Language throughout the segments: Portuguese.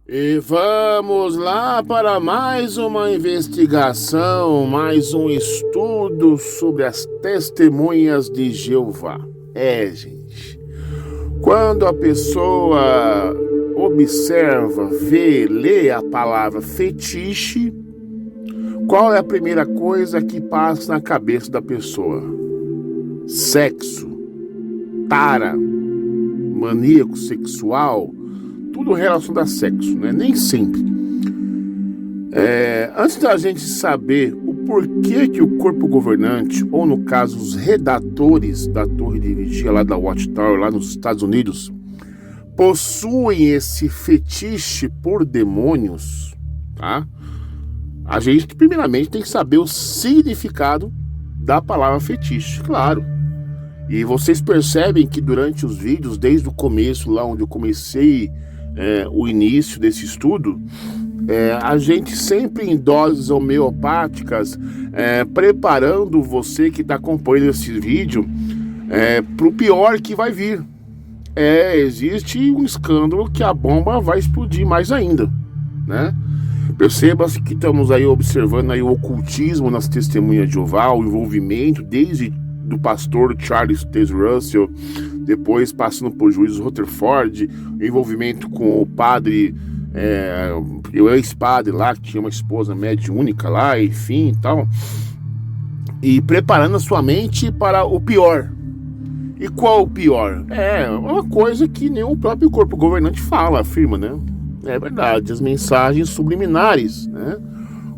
E vamos lá para mais uma investigação, mais um estudo sobre as testemunhas de Jeová. Gente, quando a pessoa observa, vê, lê a palavra fetiche, qual é a primeira coisa que passa na cabeça da pessoa? Sexo, tara, maníaco sexual, tudo relacionado a sexo, né? Nem sempre. Antes da gente saber o porquê que o corpo governante, ou no caso os redatores da torre de vigia lá da Watchtower, lá nos Estados Unidos, possuem esse fetiche por demônios, tá? A gente primeiramente tem que saber o significado da palavra fetiche, claro. E vocês percebem que durante os vídeos, desde o começo, lá onde eu comecei o início desse estudo, a gente sempre em doses homeopáticas, preparando você que está acompanhando esse vídeo para o pior que vai vir. Existe um escândalo que a bomba vai explodir mais ainda, né? Perceba-se que estamos aí observando aí o ocultismo nas testemunhas de Jeová, o envolvimento desde do pastor Charles Taze Russell, depois passando por juízes Rutherford, envolvimento com o padre, o ex-padre lá, que tinha uma esposa mediúnica lá, enfim e tal, e preparando a sua mente para o pior. E qual o pior? É uma coisa que nem o próprio corpo governante afirma, né? É verdade, as mensagens subliminares, né?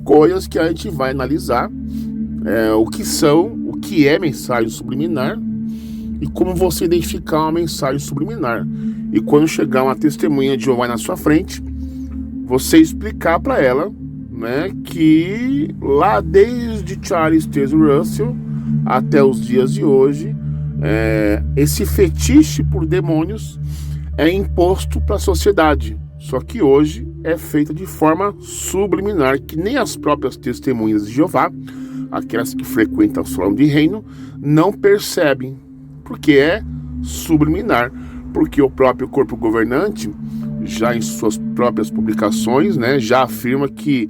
Coisas que a gente vai analisar, o que é mensagem subliminar e como você identificar uma mensagem subliminar. E quando chegar uma testemunha de Jeová na sua frente, você explicar para ela, né, que lá desde Charles Taze Russell até os dias de hoje, esse fetiche por demônios é imposto para a sociedade. Só que hoje é feita de forma subliminar, que nem as próprias testemunhas de Jeová, aquelas que frequentam o salão de reino, não percebem, porque é subliminar, porque o próprio corpo governante, já em suas próprias publicações, né, já afirma que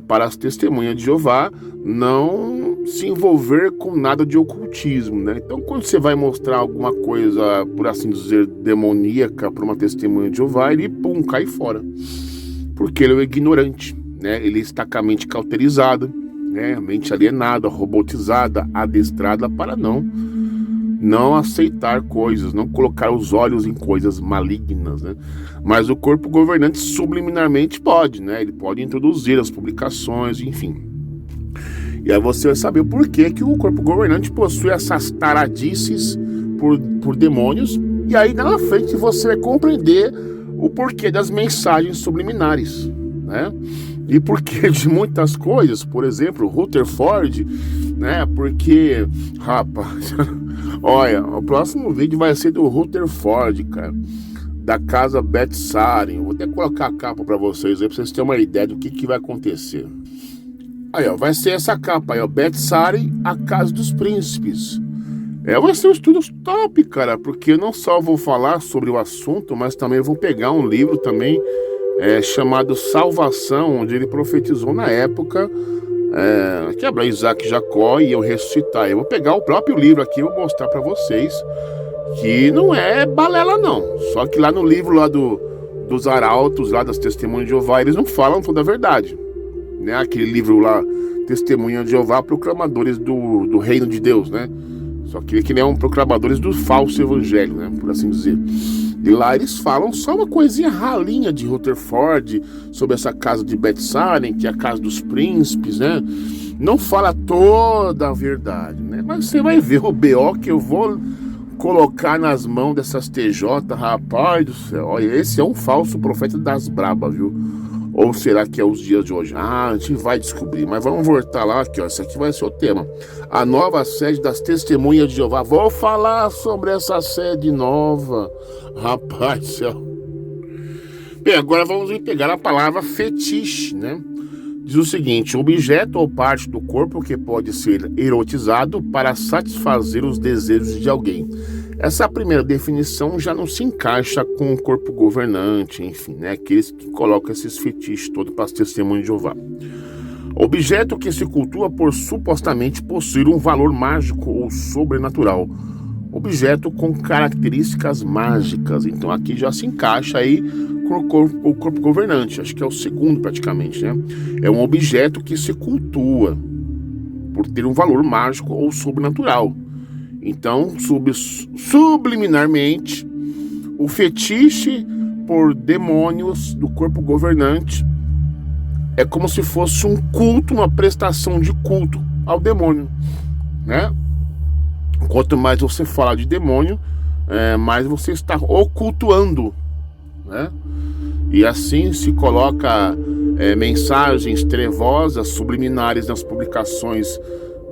para as testemunhas de Jeová não se envolver com nada de ocultismo, né? Então, quando você vai mostrar alguma coisa, por assim dizer, demoníaca para uma testemunha de Jeová, ele, cai fora, porque ele é ignorante, né? Ele está com a mente cauterizada, né? A mente alienada, robotizada, adestrada para não aceitar coisas, não colocar os olhos em coisas malignas, né? Mas o corpo governante subliminarmente pode, né? Ele pode introduzir as publicações, enfim. E aí você vai saber por que o corpo governante possui essas taradices por demônios, e aí lá na frente você vai compreender o porquê das mensagens subliminares, né? E porquê de muitas coisas, por exemplo, Rutherford, né? Porque, rapaz, olha, o próximo vídeo vai ser do Rutherford, cara, da casa Bethsaida. Vou até colocar a capa para vocês aí, para vocês terem uma ideia do que vai acontecer. Aí, ó, vai ser essa capa aí, ó, Bethsaida, a casa dos príncipes. Vai ser um estudo top, cara, porque eu não só vou falar sobre o assunto, mas também vou pegar um livro também chamado Salvação, onde ele profetizou na época que Abraão, Isaac e Jacó iam ressuscitar. Eu vou pegar o próprio livro aqui e vou mostrar para vocês que não é balela não. Só que lá no livro lá dos arautos, lá das testemunhas de Jeová, eles não falam toda a verdade, né? Aquele livro lá, Testemunha de Jeová, proclamadores do reino de Deus, né? Só que nem um proclamadores do falso evangelho, né? Por assim dizer. E lá eles falam só uma coisinha ralinha de Rutherford, sobre essa casa de Bethsaida, que é a casa dos príncipes, né? Não fala toda a verdade, né? Mas você vai ver o BO que eu vou colocar nas mãos dessas TJ, rapaz do céu. Olha, esse é um falso profeta das brabas, viu? Ou será que é os dias de hoje? A gente vai descobrir. Mas vamos voltar lá, aqui, ó. Esse aqui vai ser o tema. A nova sede das testemunhas de Jeová. Vou falar sobre essa sede nova. Rapaz do céu. Bem, agora vamos pegar a palavra fetiche, né? Diz o seguinte: objeto ou parte do corpo que pode ser erotizado para satisfazer os desejos de alguém. Essa primeira definição já não se encaixa com o corpo governante, enfim, né? Aqueles que colocam esses fetiches todos para as testemunhas de Jeová. Objeto que se cultua por supostamente possuir um valor mágico ou sobrenatural. Objeto com características mágicas. Então aqui já se encaixa aí com o corpo governante. Acho que é o segundo praticamente, né? É um objeto que se cultua por ter um valor mágico ou sobrenatural. Então, subliminarmente, o fetiche por demônios do corpo governante é como se fosse um culto, uma prestação de culto ao demônio, né? Quanto mais você fala de demônio, mais você está ocultuando, né? E assim se coloca mensagens trevosas, subliminares nas publicações,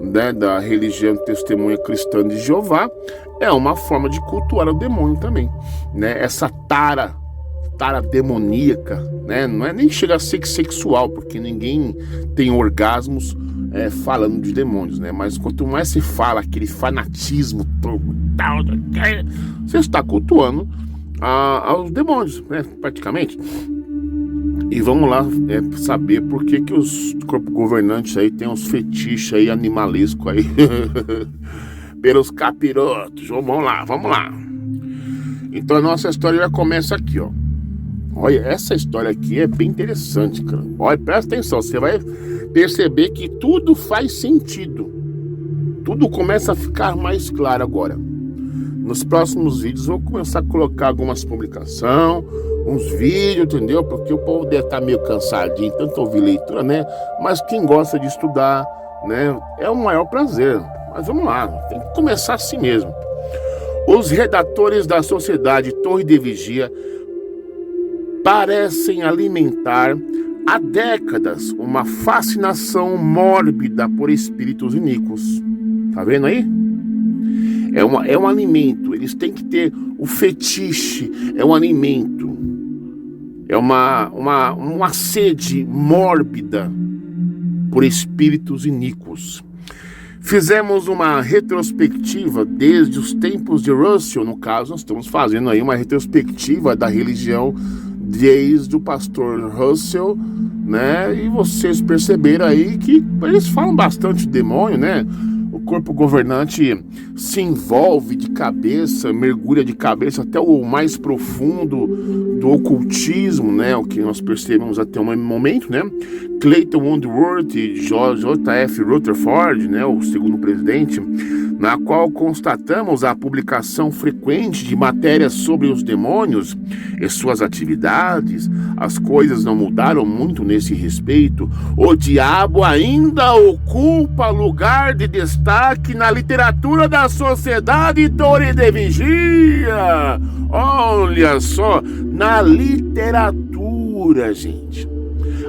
né, da religião Testemunha Cristã de Jeová. É uma forma de cultuar o demônio também, né? Essa tara demoníaca, né? Não é nem chega a ser sexual, porque ninguém tem orgasmos falando de demônios, né? Mas quanto mais se fala aquele fanatismo tal, você está cultuando aos demônios, né? Praticamente. E vamos lá saber por que os corpos governantes aí tem uns fetiches aí animalescos aí pelos capirotos. Vamos lá. Então a nossa história já começa aqui, ó. Olha, essa história aqui é bem interessante, cara. Olha, presta atenção, você vai perceber que tudo faz sentido. Tudo começa a ficar mais claro agora. Nos próximos vídeos eu vou começar a colocar algumas publicações, uns vídeos, entendeu? Porque o povo deve estar meio cansadinho, tanto ouvir leitura, né? Mas quem gosta de estudar, né? É um maior prazer. Mas vamos lá, tem que começar assim mesmo. Os redatores da Sociedade Torre de Vigia parecem alimentar há décadas uma fascinação mórbida por espíritos iníquos. Tá vendo aí? É um alimento, eles têm que ter o fetiche, é um alimento, é uma sede mórbida por espíritos iníquos. Fizemos uma retrospectiva desde os tempos de Russell, no caso, nós estamos fazendo aí uma retrospectiva da religião desde o pastor Russell, né? E vocês perceberam aí que eles falam bastante de demônio, né? O corpo governante se envolve de cabeça, mergulha de cabeça até o mais profundo do ocultismo, né? O que nós percebemos até o momento, né? Clayton Wentworth e J.F. Rutherford, né? O segundo presidente, na qual constatamos a publicação frequente de matérias sobre os demônios e suas atividades. As coisas não mudaram muito nesse respeito. O diabo ainda ocupa lugar de destaque na literatura da Sociedade Torre de Vigia. Olha só, na literatura, gente.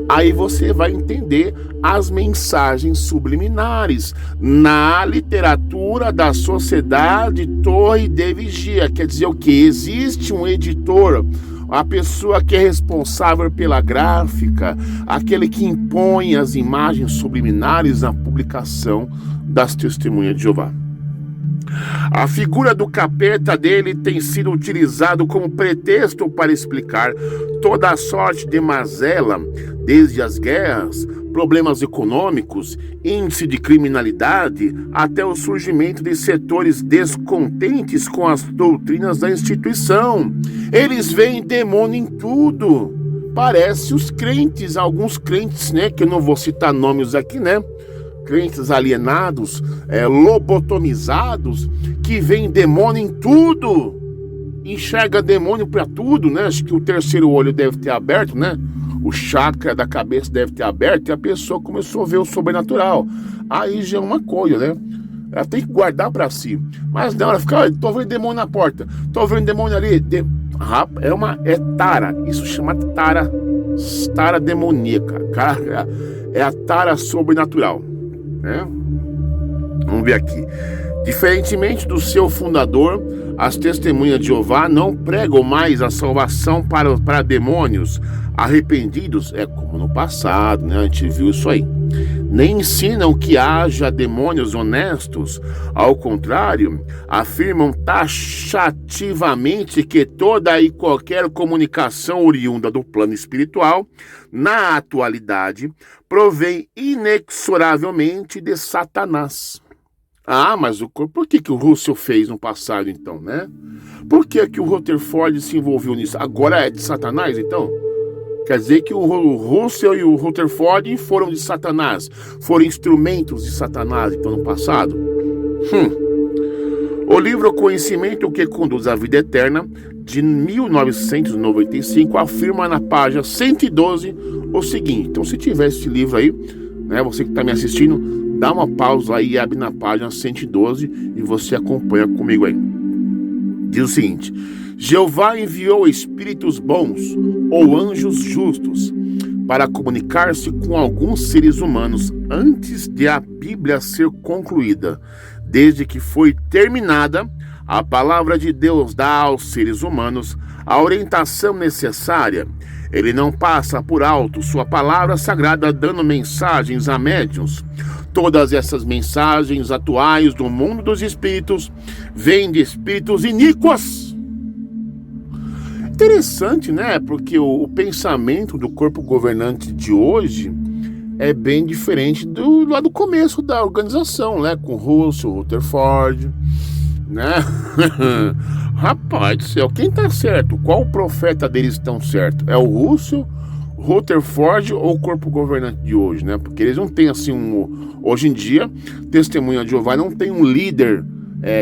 Aí você vai entender as mensagens subliminares na literatura da Sociedade Torre de Vigia. Quer dizer o que? Existe um editor, a pessoa que é responsável pela gráfica, aquele que impõe as imagens subliminares na publicação das Testemunhas de Jeová. A figura do capeta dele tem sido utilizado como pretexto para explicar toda a sorte de mazela, desde as guerras, problemas econômicos, índice de criminalidade, até o surgimento de setores descontentes com as doutrinas da instituição. Eles veem demônio em tudo. Parece os crentes, alguns crentes, né, que eu não vou citar nomes aqui, né? Crentes alienados, lobotomizados, que veem demônio em tudo, enxerga demônio para tudo, né? Acho que o terceiro olho deve ter aberto, né? O chakra da cabeça deve ter aberto e a pessoa começou a ver o sobrenatural. Aí já é uma coisa, né? Ela tem que guardar para si. Mas não, ela fica, tô vendo demônio na porta, tô vendo demônio ali. É tara, isso chama tara demoníaca, cara. É a tara sobrenatural. Vamos ver aqui. Diferentemente do seu fundador, as Testemunhas de Jeová não pregam mais a salvação para demônios arrependidos, como no passado, né? A gente viu isso aí. nem ensinam que haja demônios honestos. Ao contrário, afirmam taxativamente que toda e qualquer comunicação oriunda do plano espiritual, na atualidade, provém inexoravelmente de Satanás. Ah, mas por que o Russell fez no passado, então, né? Por que o Rutherford se envolveu nisso? Agora é de Satanás, então? Quer dizer que o Russell e o Rutherford foram de Satanás, foram instrumentos de Satanás, então, no passado? O livro Conhecimento que Conduz à Vida Eterna, de 1995, afirma na página 112 o seguinte. Então, se tiver esse livro aí, né, você que está me assistindo, dá uma pausa aí e abre na página 112 e você acompanha comigo aí. Diz o seguinte: Jeová enviou espíritos bons ou anjos justos para comunicar-se com alguns seres humanos antes de a Bíblia ser concluída. Desde que foi terminada, a palavra de Deus dá aos seres humanos a orientação necessária. Ele não passa por alto sua palavra sagrada dando mensagens a médiuns. Todas essas mensagens atuais do mundo dos espíritos vêm de espíritos iníquos. Interessante, né? Porque o pensamento do corpo governante de hoje é bem diferente lá do começo da organização, né? Com Russell, Rutherford, né? Rapaz do céu, quem tá certo? Qual profeta deles estão certo? É o Russell, Rutherford ou o corpo governante de hoje, né? Porque eles não têm assim hoje em dia, Testemunha de Jeová não tem um líder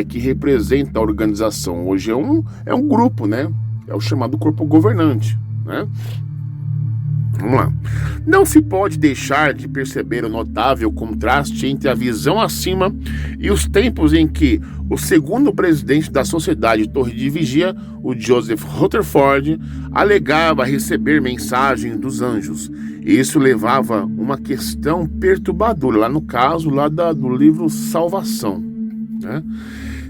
que representa a organização. Hoje é um grupo, né? É o chamado corpo governante, né? Vamos lá. Não se pode deixar de perceber o notável contraste entre a visão acima e os tempos em que o segundo presidente da Sociedade Torre de Vigia, o Joseph Rutherford, alegava receber mensagens dos anjos. Isso levava uma questão perturbadora, lá no caso do livro Salvação, né?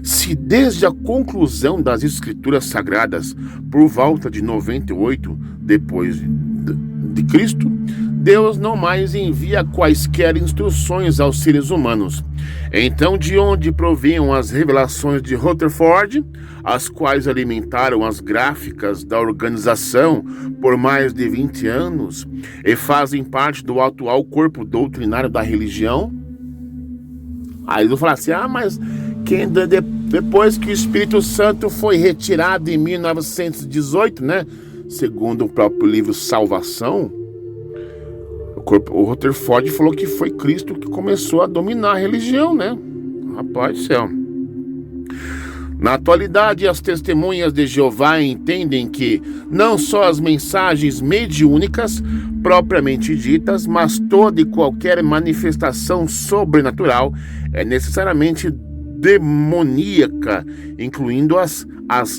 Se desde a conclusão das Escrituras Sagradas, por volta de 98 depois de Cristo, Deus não mais envia quaisquer instruções aos seres humanos. Então, de onde provinham as revelações de Rutherford, as quais alimentaram as gráficas da organização por mais de 20 anos e fazem parte do atual corpo doutrinário da religião? Aí eles vão falar assim, mas depois que o Espírito Santo foi retirado em 1918, né? Segundo o próprio livro Salvação, o Rutherford falou que foi Cristo que começou a dominar a religião, né? Rapaz do céu. Na atualidade, as testemunhas de Jeová entendem que não só as mensagens mediúnicas propriamente ditas, mas toda e qualquer manifestação sobrenatural é necessariamente demoníaca, incluindo as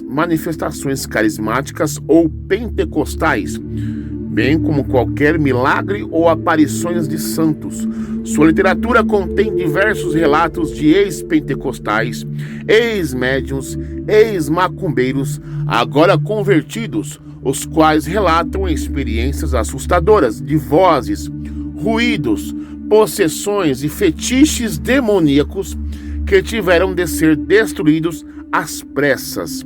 manifestações carismáticas ou pentecostais, bem como qualquer milagre ou aparições de santos. Sua literatura contém diversos relatos de ex-pentecostais, ex-médiuns, ex-macumbeiros, agora convertidos, os quais relatam experiências assustadoras de vozes, ruídos, possessões e fetiches demoníacos que tiveram de ser destruídos às pressas.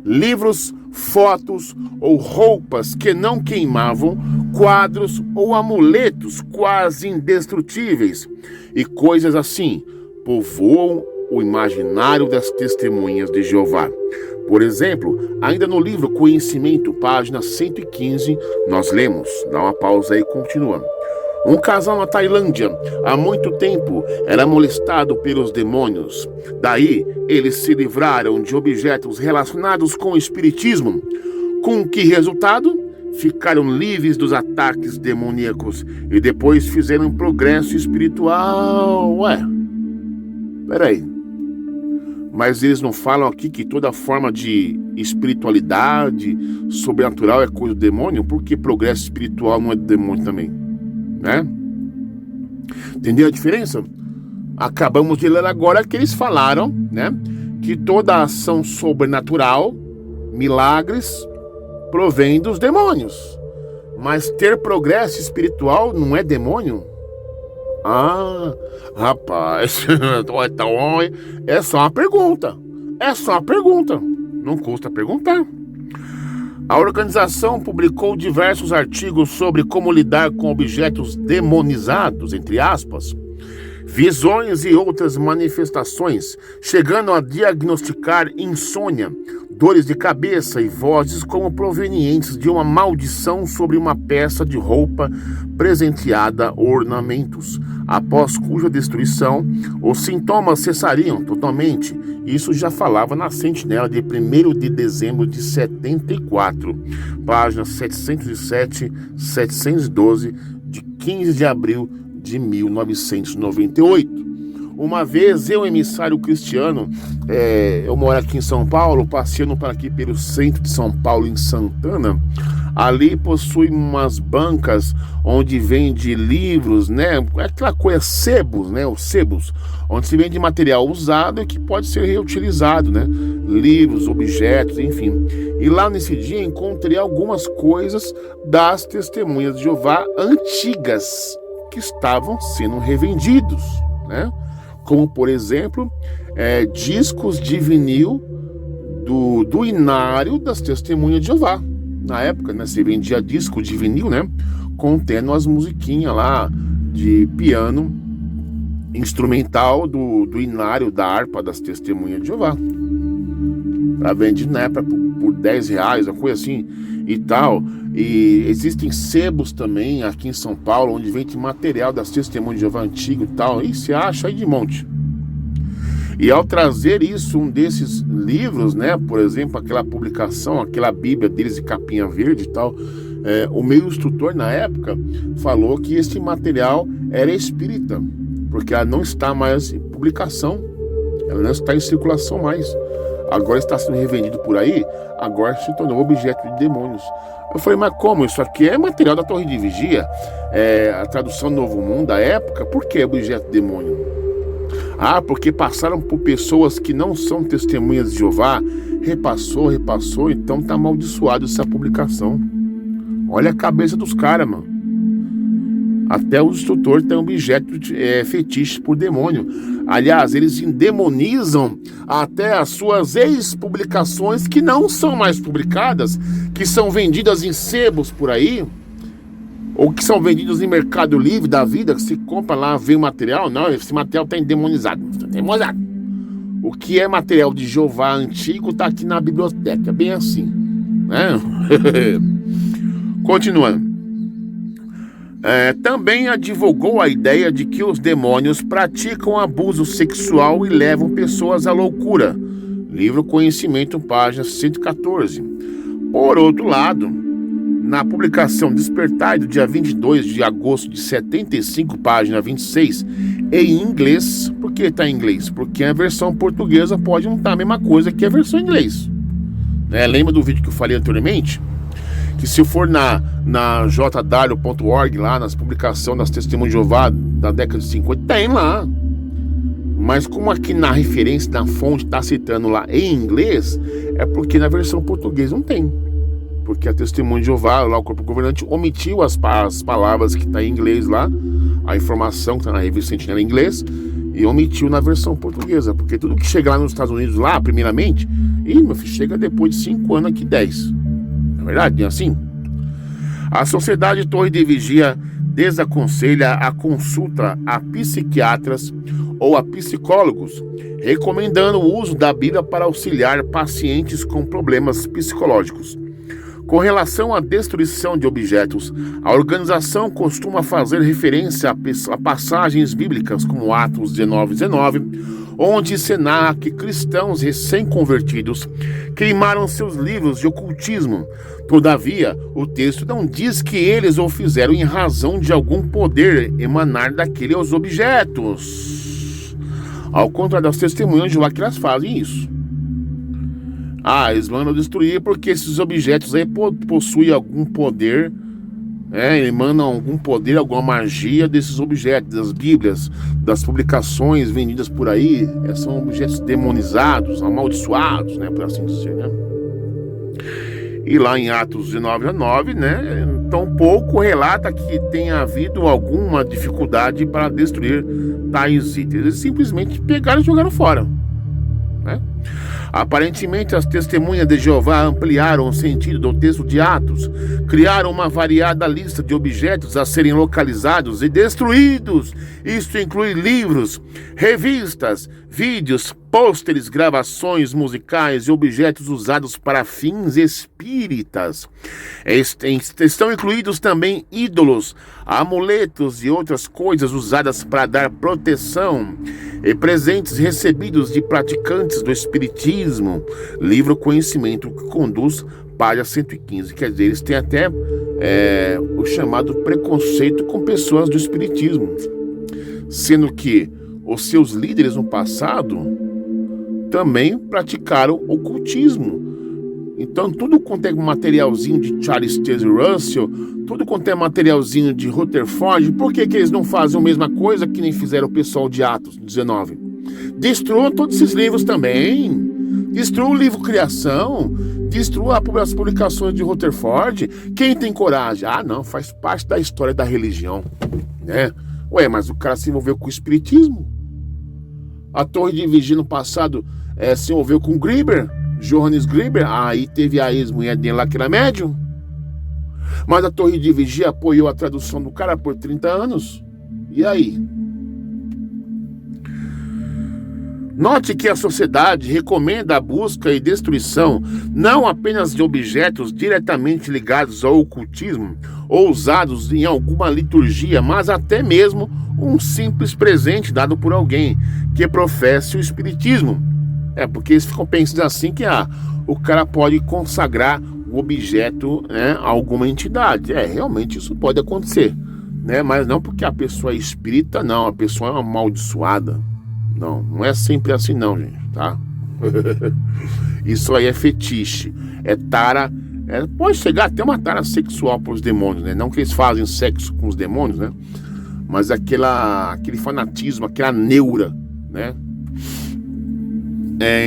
Livros, fotos ou roupas que não queimavam, quadros ou amuletos quase indestrutíveis e coisas assim povoam o imaginário das testemunhas de Jeová. Por exemplo, ainda no livro Conhecimento, página 115, nós lemos, dá uma pausa aí e continua. Um casal na Tailândia, há muito tempo, era molestado pelos demônios. Daí, eles se livraram de objetos relacionados com o espiritismo. Com que resultado? Ficaram livres dos ataques demoníacos e depois fizeram progresso espiritual. Peraí. Mas eles não falam aqui que toda forma de espiritualidade sobrenatural é coisa do demônio? Porque progresso espiritual não é do demônio também, né? Entendeu a diferença? Acabamos de ler agora que eles falaram, né, que toda ação sobrenatural, milagres, provém dos demônios. Mas ter progresso espiritual não é demônio? Ah, rapaz, então, é só uma pergunta. É só uma pergunta. Não custa perguntar. A organização publicou diversos artigos sobre como lidar com objetos demonizados, entre aspas, visões e outras manifestações, chegando a diagnosticar insônia, dores de cabeça e vozes como provenientes de uma maldição sobre uma peça de roupa presenteada ornamentos, após cuja destruição os sintomas cessariam totalmente. Isso já falava na Sentinela de 1º de dezembro de 74, páginas 707, 712, de 15 de abril de 1998. Uma vez eu, emissário cristiano, eu moro aqui em São Paulo, passeando para aqui pelo centro de São Paulo, em Santana. Ali possui umas bancas onde vende livros, né? Aquela coisa, sebos, né? Os sebos, onde se vende material usado e que pode ser reutilizado, né? Livros, objetos, enfim. E lá nesse dia encontrei algumas coisas das Testemunhas de Jeová antigas que estavam sendo revendidos, né? Como, por exemplo, discos de vinil do inário das Testemunhas de Jeová. Na época, né, se vendia disco de vinil, né, contendo as musiquinhas lá de piano instrumental do inário da harpa das Testemunhas de Jeová. Ela vende na época por R$10, uma coisa assim e tal. E existem sebos também aqui em São Paulo, onde vende material das Testemunhas de Jeová antigo e tal. E se acha aí de monte. E ao trazer isso, um desses livros, né, por exemplo, aquela publicação, aquela Bíblia deles de capinha verde e tal, o meu instrutor na época falou que esse material era espírita, porque ela não está mais em publicação, ela não está em circulação mais. Agora está sendo revendido por aí, agora se tornou objeto de demônios. Eu falei, mas como? Isso aqui é material da Torre de Vigia, a tradução do Novo Mundo da época, por que objeto de demônio? Ah, porque passaram por pessoas que não são testemunhas de Jeová, repassou, então tá amaldiçoado essa publicação. Olha a cabeça dos caras, mano. Até os instrutores têm objeto fetiche por demônio. Aliás, eles endemonizam até as suas ex-publicações que não são mais publicadas, que são vendidas em sebos por aí, ou que são vendidos em Mercado Livre da vida, que se compra lá, vê o material. Não, esse material está endemonizado. O que é material de Jeová antigo está aqui na biblioteca, bem assim, né? Continuando. Também advogou a ideia de que os demônios praticam abuso sexual e levam pessoas à loucura. Livro Conhecimento, página 114. Por outro lado, na publicação Despertar, do dia 22 de agosto de 75, página 26, em inglês. Por que está em inglês? Porque a versão portuguesa pode não estar a mesma coisa que a versão em inglês. Lembra do vídeo que eu falei anteriormente? Que se eu for na jw.org, lá nas publicações das Testemunhas de Jeová da década de 50, tem lá. Mas como aqui na referência, na fonte, está citando lá em inglês, é porque na versão portuguesa não tem. Porque a Testemunha de Jeová, lá o corpo governante, omitiu as palavras que está em inglês lá, a informação que está na revista Sentinela em inglês, e omitiu na versão portuguesa. Porque tudo que chega lá nos Estados Unidos, lá, primeiramente, meu filho, chega depois de 5 anos aqui, 10. Não é verdade? É assim? A Sociedade Torre de Vigia desaconselha a consulta a psiquiatras ou a psicólogos, recomendando o uso da Bíblia para auxiliar pacientes com problemas psicológicos. Com relação à destruição de objetos, a organização costuma fazer referência a passagens bíblicas como Atos 19:19, onde se narra que cristãos recém-convertidos queimaram seus livros de ocultismo. Todavia, o texto não diz que eles o fizeram em razão de algum poder emanar daqueles objetos. Ao contrário das Testemunhas de Jeová, que elas fazem isso. Eles mandam destruir porque esses objetos aí possuem algum poder, emanam algum poder, alguma magia desses objetos, das Bíblias, das publicações vendidas por aí, são objetos demonizados, amaldiçoados, por assim dizer, E lá em Atos 19:9, né, tampouco relata que tenha havido alguma dificuldade para destruir tais itens. Eles simplesmente pegaram e jogaram fora, né? Aparentemente, as testemunhas de Jeová ampliaram o sentido do texto de Atos, criaram uma variada lista de objetos a serem localizados e destruídos. Isto inclui livros, revistas, vídeos, pôsteres, gravações musicais e objetos usados para fins espíritas. Estão incluídos também ídolos, amuletos e outras coisas usadas para dar proteção, e presentes recebidos de praticantes do espiritismo. Livro Conhecimento que conduz página 115. Quer dizer, eles têm até o chamado preconceito com pessoas do espiritismo, sendo que os seus líderes no passado também praticaram ocultismo. Então, tudo quanto é materialzinho de Charles Taze Russell, tudo quanto é materialzinho de Rutherford, por que eles não fazem a mesma coisa que nem fizeram o pessoal de Atos 19? Destruam todos esses livros também. Destrua o livro Criação, destrua as publicações de Rutherford. Quem tem coragem? Ah, não, faz parte da história da religião, né? Ué, mas o cara se envolveu com o espiritismo. A Torre de Vigia no passado se envolveu com Gruber, Johannes Gruber. Aí teve a ex-mulher dele lá que era médium. Mas a Torre de Vigia apoiou a tradução do cara por 30 anos. E aí? Note que a sociedade recomenda a busca e destruição não apenas de objetos diretamente ligados ao ocultismo ou usados em alguma liturgia, mas até mesmo um simples presente dado por alguém que professe o espiritismo. Porque eles ficam pensando assim que o cara pode consagrar o objeto, né, a alguma entidade. Realmente isso pode acontecer, né? Mas não porque a pessoa é espírita, não. A pessoa é uma amaldiçoada. Não é sempre assim não, gente, tá? Isso aí é fetiche, é tara, pode chegar até uma tara sexual para os demônios, né? Não que eles fazem sexo com os demônios, né? Mas aquele fanatismo, aquela neura, né?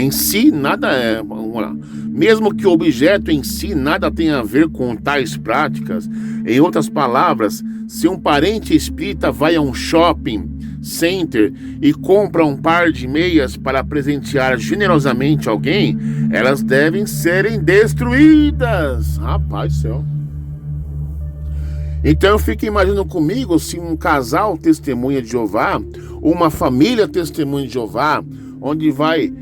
Em si, nada vamos lá. Mesmo que o objeto em si nada tenha a ver com tais práticas, em outras palavras, se um parente espírita vai a um shopping center e compra um par de meias para presentear generosamente alguém, elas devem serem destruídas. Rapaz do céu. Então eu fico imaginando comigo se um casal testemunha de Jeová, uma família testemunha de Jeová, onde vai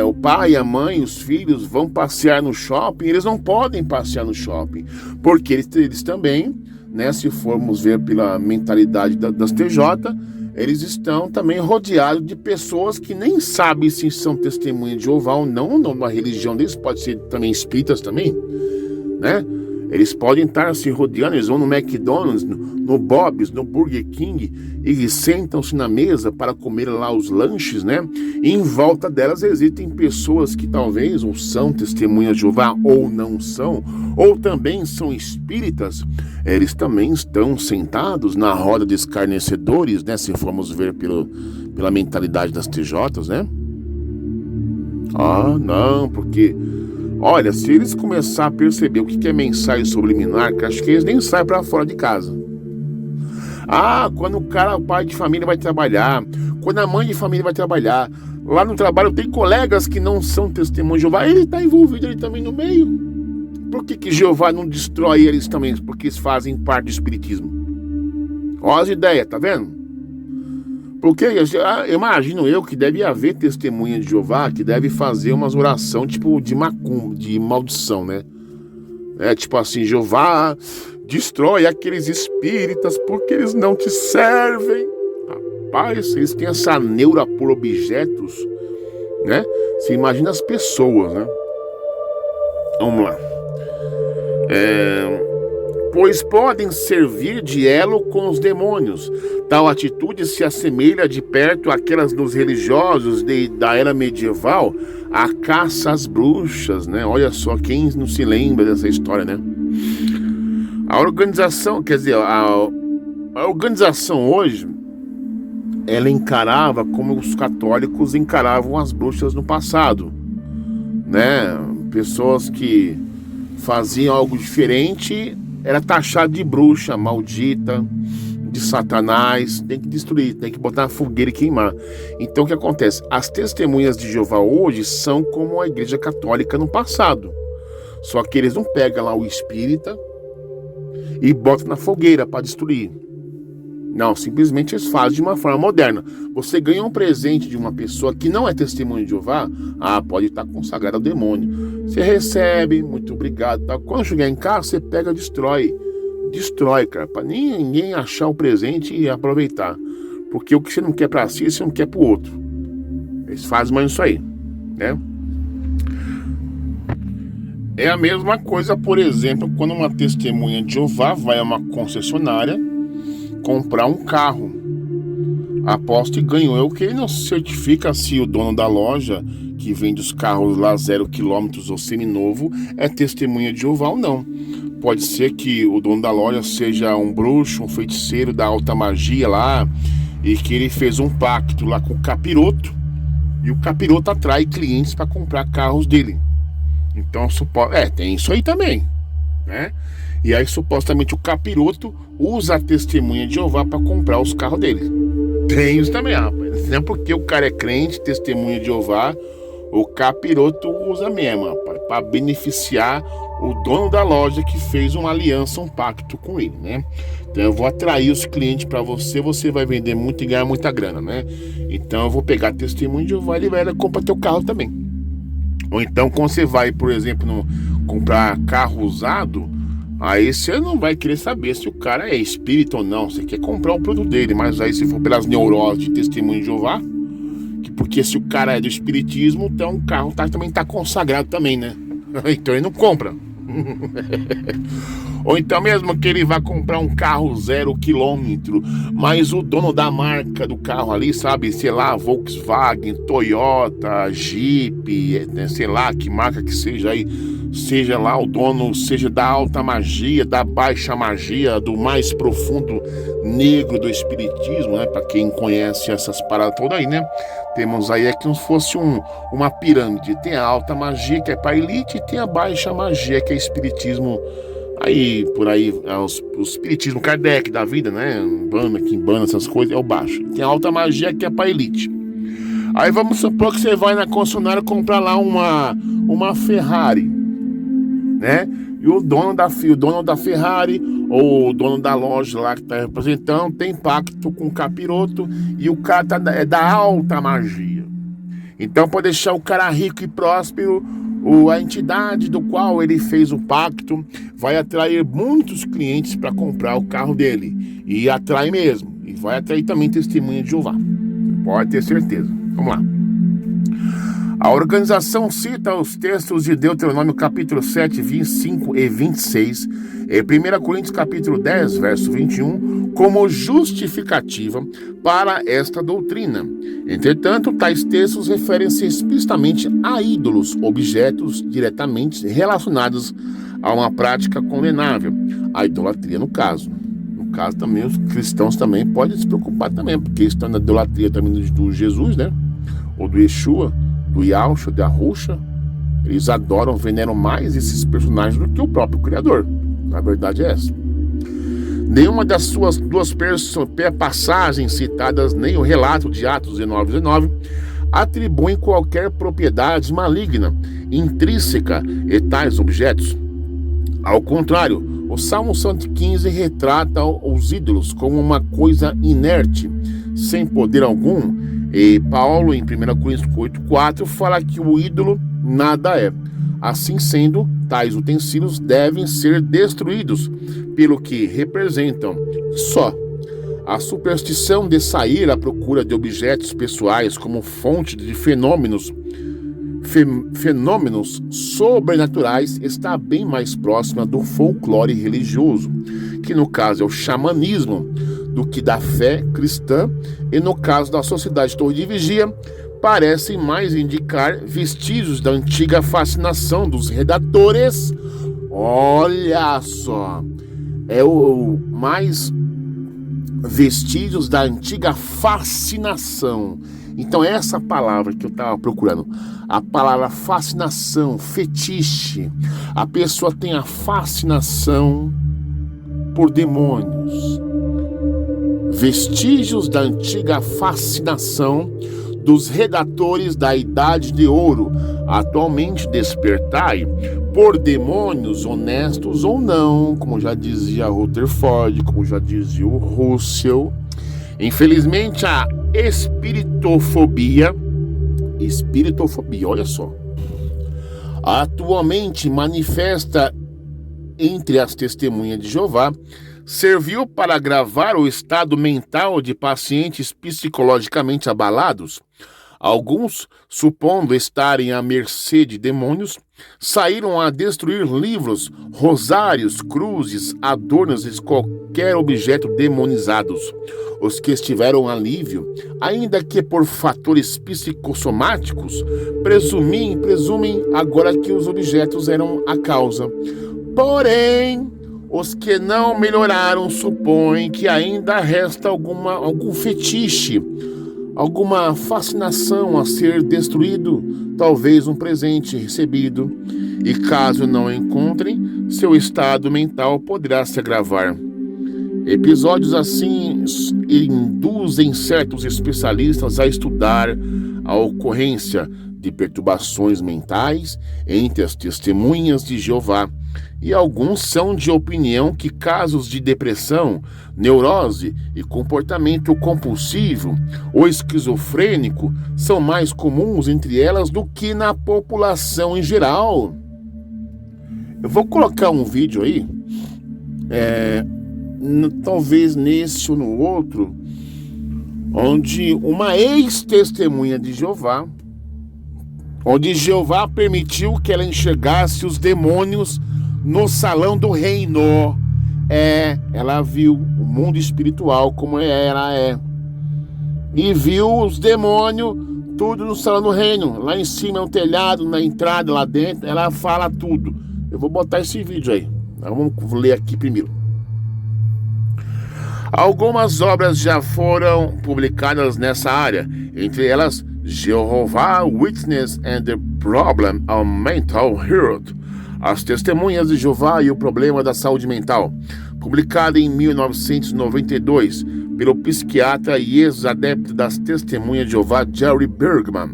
o pai, a mãe, os filhos vão passear no shopping. Eles não podem passear no shopping, porque eles também, né, se formos ver pela mentalidade das TJ, eles estão também rodeados de pessoas que nem sabem se são testemunhas de Jeová ou não, numa religião deles, pode ser também espíritas também, né? Eles podem estar se rodeando, eles vão no McDonald's, no Bob's, no Burger King, e sentam-se na mesa para comer lá os lanches, né? E em volta delas existem pessoas que talvez ou são testemunhas de Jeová ou não são, ou também são espíritas. Eles também estão sentados na roda de escarnecedores, né? Se formos ver pela mentalidade das TJs, né? Ah, não, porque... Olha, se eles começarem a perceber o que é mensagem subliminar, que acho que eles nem saem para fora de casa. Quando o pai de família vai trabalhar, quando a mãe de família vai trabalhar, lá no trabalho tem colegas que não são testemunhos de Jeová, ele está envolvido ali também no meio. Por que Jeová não destrói eles também? Porque eles fazem parte do espiritismo. Olha as ideias, tá vendo? Porque imagino eu que deve haver testemunha de Jeová que deve fazer umas orações tipo de macumba, de maldição, né? Tipo assim, Jeová, destrói aqueles espíritas porque eles não te servem. Rapaz, eles têm essa neura por objetos, né? Você imagina as pessoas, né? Vamos lá. Pois podem servir de elo com os demônios. Tal atitude se assemelha de perto àquelas dos religiosos da era medieval, a caça às bruxas, né? Olha só, quem não se lembra dessa história, né? A organização, quer dizer, a organização hoje, ela encarava como os católicos encaravam as bruxas no passado, né? Pessoas que fazia algo diferente, era taxado de bruxa, maldita, de Satanás, tem que destruir, tem que botar na fogueira e queimar. Então o que acontece? As testemunhas de Jeová hoje são como a Igreja Católica no passado. Só que eles não pegam lá o espírita e botam na fogueira para destruir. Não, simplesmente eles fazem de uma forma moderna. Você ganha um presente de uma pessoa que não é testemunha de Jeová, pode estar consagrado ao demônio. Você recebe, muito obrigado, tá? Quando chegar em casa, você pega e destrói. Destrói, cara, para ninguém achar o presente e aproveitar. Porque o que você não quer para si, você não quer para o outro. Eles fazem mais isso aí, né? É a mesma coisa, por exemplo, quando uma testemunha de Jeová vai a uma concessionária comprar um carro. Aposto e ganho eu que ele não certifica se o dono da loja que vende os carros lá 0 km ou seminovo é testemunha de Jeová ou não. Pode ser que o dono da loja seja um bruxo, um feiticeiro da alta magia lá, e que ele fez um pacto lá com o capiroto, e o capiroto atrai clientes para comprar carros dele. Então, tem isso aí também, né? E aí, supostamente, o capiroto usa a testemunha de Jeová para comprar os carros dele. Tem isso também, rapaz. Não é porque o cara é crente, testemunha de Jeová, o capiroto usa mesmo, rapaz, para beneficiar o dono da loja que fez uma aliança, um pacto com ele, né? Então eu vou atrair os clientes para você, você vai vender muito e ganhar muita grana, né? Então eu vou pegar testemunho de Jeová e ele vai comprar teu carro também. Ou então quando você vai, por exemplo, comprar carro usado, aí você não vai querer saber se o cara é espírita ou não, você quer comprar o produto dele, mas aí se for pelas neuroses de testemunho de Jeová, porque se o cara é do espiritismo, então o carro também tá consagrado também, né? Então ele não compra. Ou então mesmo que ele vá comprar um carro 0 km, mas o dono da marca do carro ali, sabe, sei lá, Volkswagen, Toyota, Jeep, sei lá que marca que seja aí, seja lá o dono, seja da alta magia, da baixa magia, do mais profundo negro do espiritismo, né? Para quem conhece essas paradas todas aí, né? Temos aí como se fosse uma pirâmide. Tem a alta magia, que é para elite, e tem a baixa magia, que é espiritismo. Aí, por aí, o espiritismo Kardec da vida, né? Kimbanda, essas coisas, é o baixo. Tem a alta magia, que é para elite. Aí vamos supor que você vai na concessionária comprar lá uma Ferrari, né? E o dono da Ferrari, ou o dono da loja lá que está representando, tem pacto com o capiroto, e o cara é da alta magia. Então, para deixar o cara rico e próspero, a entidade do qual ele fez o pacto vai atrair muitos clientes para comprar o carro dele. E atrai mesmo. E vai atrair também testemunha de Jeová. Pode ter certeza. Vamos lá. A organização cita os textos de Deuteronômio capítulo 7, 25 e 26, e 1 Coríntios capítulo 10, verso 21, como justificativa para esta doutrina. Entretanto, tais textos referem-se explicitamente a ídolos, objetos diretamente relacionados a uma prática condenável, a idolatria no caso. No caso também, os cristãos também podem se preocupar também, porque estão na idolatria também do Jesus, né? Ou do Yeshua, do Yahshua, da Ruxa. Eles adoram, veneram mais esses personagens do que o próprio Criador. A verdade é essa. Nenhuma das suas duas passagens citadas, nem o relato de Atos 19:19, atribuem qualquer propriedade maligna, intrínseca a tais objetos. Ao contrário, o Salmo 115 retrata os ídolos como uma coisa inerte, sem poder algum, e Paulo, em 1 Coríntios 8:4, fala que o ídolo nada é. Assim sendo, tais utensílios devem ser destruídos, pelo que representam só a superstição de sair à procura de objetos pessoais como fonte de fenômenos sobrenaturais está bem mais próxima do folclore religioso, que no caso é o xamanismo, do que da fé cristã, e no caso da Sociedade Torre de Vigia, parecem mais indicar vestígios da antiga fascinação dos redatores. Olha só, é o mais vestígios da antiga fascinação. Então essa palavra que eu estava procurando, a palavra fascinação, fetiche, a pessoa tem a fascinação por demônios, vestígios da antiga fascinação dos redatores da Idade de Ouro, atualmente despertai por demônios honestos ou não, como já dizia Rutherford, como já dizia o Russell. Infelizmente a espiritofobia, olha só, atualmente manifesta entre as testemunhas de Jeová, serviu para agravar o estado mental de pacientes psicologicamente abalados. Alguns, supondo estarem à mercê de demônios, saíram a destruir livros, rosários, cruzes, adornos e qualquer objeto demonizados. Os que estiveram alívio, ainda que por fatores psicossomáticos, presumem agora que os objetos eram a causa. Porém, os que não melhoraram supõem que ainda resta algum fetiche, alguma fascinação a ser destruído, talvez um presente recebido, e caso não encontrem, seu estado mental poderá se agravar. Episódios assim induzem certos especialistas a estudar a ocorrência de perturbações mentais entre as testemunhas de Jeová, e alguns são de opinião que casos de depressão, neurose e comportamento compulsivo ou esquizofrênico são mais comuns entre elas do que na população em geral. Eu vou colocar um vídeo aí, talvez nesse ou no outro, onde uma ex-testemunha de Jeová, onde Jeová permitiu que ela enxergasse os demônios no salão do reino. Ela viu o mundo espiritual como ela é. E viu os demônios tudo no salão do reino. Lá em cima, no telhado, na entrada, lá dentro. Ela fala tudo. Eu vou botar esse vídeo aí. Vamos ler aqui primeiro. Algumas obras já foram publicadas nessa área. Entre elas, Jehovah's Witness and the Problem of Mental Health. As Testemunhas de Jeová e o Problema da Saúde Mental, publicada em 1992 pelo psiquiatra e ex-adepto das Testemunhas de Jeová Jerry Bergman.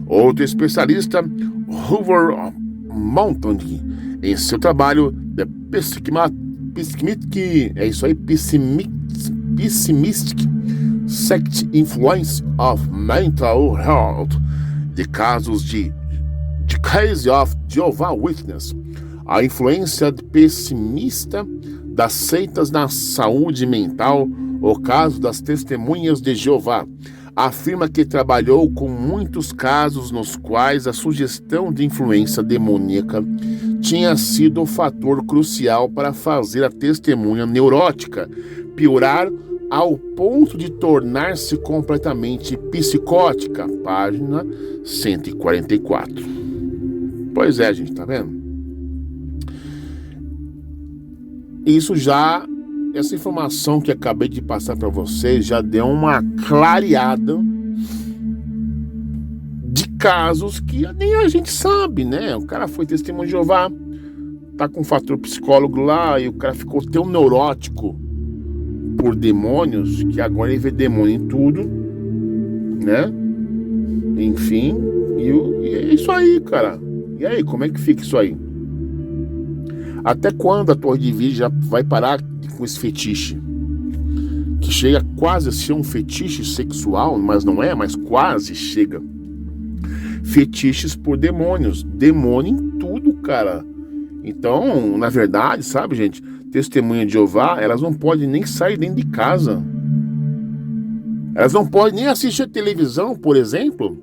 Outro especialista, Hoover Montague, em seu trabalho The Pessimistic Sect Influence of Mental Health, de casos de Case of Jehovah's Witness, a influência pessimista das seitas na saúde mental, o caso das Testemunhas de Jeová. Afirma que trabalhou com muitos casos nos quais a sugestão de influência demoníaca tinha sido o fator crucial para fazer a testemunha neurótica piorar ao ponto de tornar-se completamente psicótica. Página 144. Pois é, gente, tá vendo? Essa informação que acabei de passar para vocês já deu uma clareada de casos que nem a gente sabe, né? O cara foi testemunho de Jeová, tá com um fator psicólogo lá, e o cara ficou tão neurótico por demônios que agora ele vê demônio em tudo, né? Enfim, e é isso aí, cara. E aí, como é que fica isso aí? Até quando a Torre de Vídeo já vai parar com esse fetiche? Que chega quase a ser um fetiche sexual, mas não é, mas quase chega. Fetiches por demônios. Demônio em tudo, cara. Então, na verdade, sabe, gente? Testemunha de Jeová, elas não podem nem sair dentro de casa. Elas não podem nem assistir a televisão, por exemplo.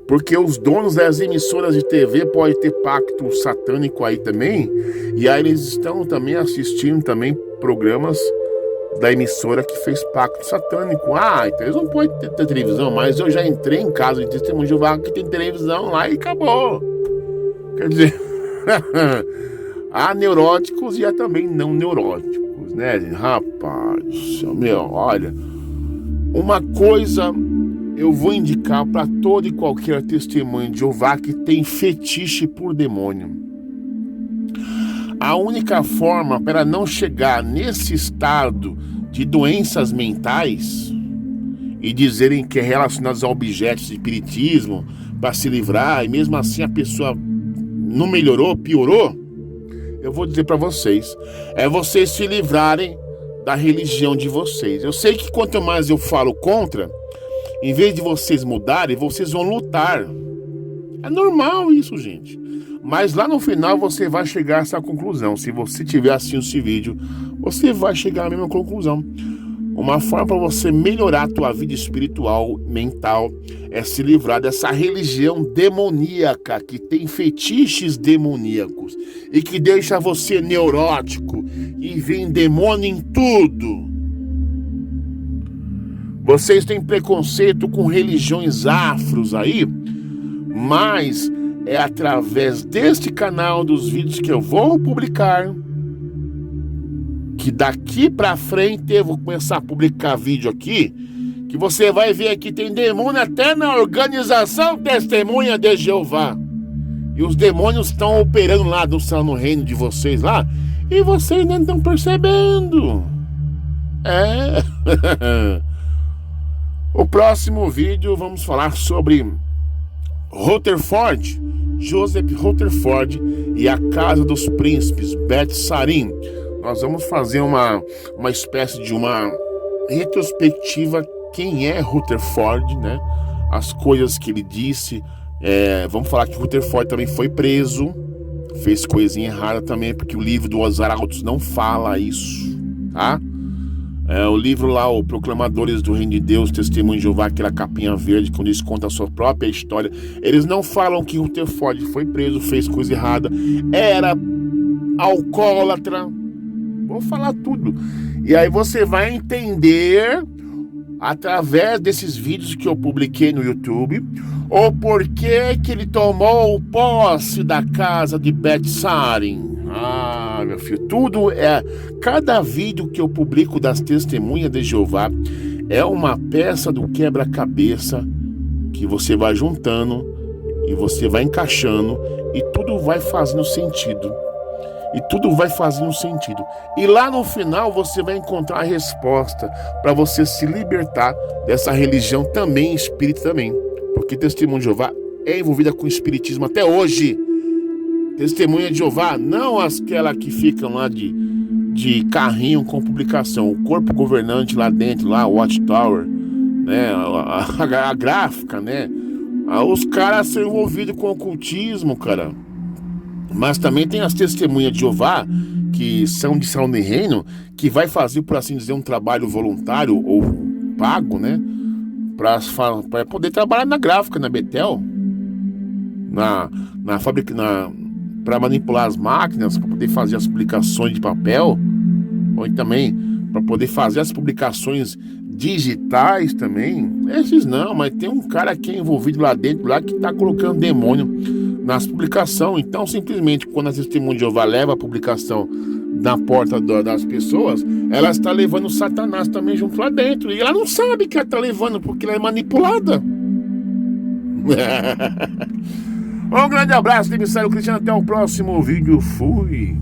Porque os donos das emissoras de TV podem ter pacto satânico aí também. E aí eles estão também assistindo também programas da emissora que fez pacto satânico. Então eles não podem ter televisão, mas eu já entrei em casa de testemunho de Jeová que tem televisão lá e acabou. Quer dizer, há neuróticos e há também não neuróticos, né? Rapaz do céu, olha, uma coisa eu vou indicar para todo e qualquer testemunha de Jeová que tem fetiche por demônio. A única forma para não chegar nesse estado de doenças mentais e dizerem que é relacionado a objetos de espiritismo para se livrar, e mesmo assim a pessoa não melhorou, piorou, eu vou dizer para vocês, é vocês se livrarem da religião de vocês. Eu sei que quanto mais eu falo contra, em vez de vocês mudarem, vocês vão lutar. É normal isso, gente. Mas lá no final você vai chegar a essa conclusão. Se você tiver assistindo esse vídeo, você vai chegar à mesma conclusão. Uma forma para você melhorar a tua vida espiritual, mental, é se livrar dessa religião demoníaca que tem fetiches demoníacos e que deixa você neurótico e vem demônio em tudo. Vocês têm preconceito com religiões afros aí, mas é através deste canal, dos vídeos que eu vou publicar, que daqui pra frente eu vou começar a publicar vídeo aqui, que você vai ver que tem demônio até na organização Testemunha de Jeová. E os demônios estão operando lá no reino de vocês lá, e vocês não estão percebendo. O próximo vídeo vamos falar sobre Rutherford, Joseph Rutherford e a Casa dos Príncipes, Beth Sarim. Nós vamos fazer uma espécie de uma retrospectiva, quem é Rutherford, né? As coisas que ele disse. Vamos falar que Rutherford também foi preso, fez coisinha errada também, porque o livro dos Arautos não fala isso, tá? O livro lá, o Proclamadores do Reino de Deus, Testemunho de Jeová, aquela capinha verde, quando eles contam a sua própria história, eles não falam que Rutherford foi preso, fez coisa errada, era alcoólatra. Vou falar tudo. E aí você vai entender, através desses vídeos que eu publiquei no YouTube, o porquê que ele tomou posse da casa de Beth Sarim. Meu filho, tudo cada vídeo que eu publico das Testemunhas de Jeová é uma peça do quebra-cabeça que você vai juntando e você vai encaixando e tudo vai fazendo sentido. E lá no final você vai encontrar a resposta para você se libertar dessa religião também, espírita também. Porque Testemunha de Jeová é envolvida com o espiritismo até hoje. Testemunha de Jeová, não aquela que ficam lá de carrinho com publicação. O corpo governante lá dentro, lá, o Watchtower, né? A gráfica, né? Os caras são envolvidos com ocultismo, cara. Mas também tem as Testemunhas de Jeová, que são de São Reino, que vai fazer, por assim dizer, um trabalho voluntário ou pago, né? Para poder trabalhar na gráfica, na Betel, na fábrica, para manipular as máquinas, para poder fazer as publicações de papel, ou também para poder fazer as publicações digitais também. Esses não, mas tem um cara que é envolvido lá dentro, lá que está colocando demônio nas publicações. Então, simplesmente, quando a Testemunha de Jeová leva a publicação na porta das pessoas, ela está levando Satanás também junto lá dentro. E ela não sabe que ela está levando, porque ela é manipulada. Um grande abraço, emissário Cristiano. Até o próximo vídeo. Fui.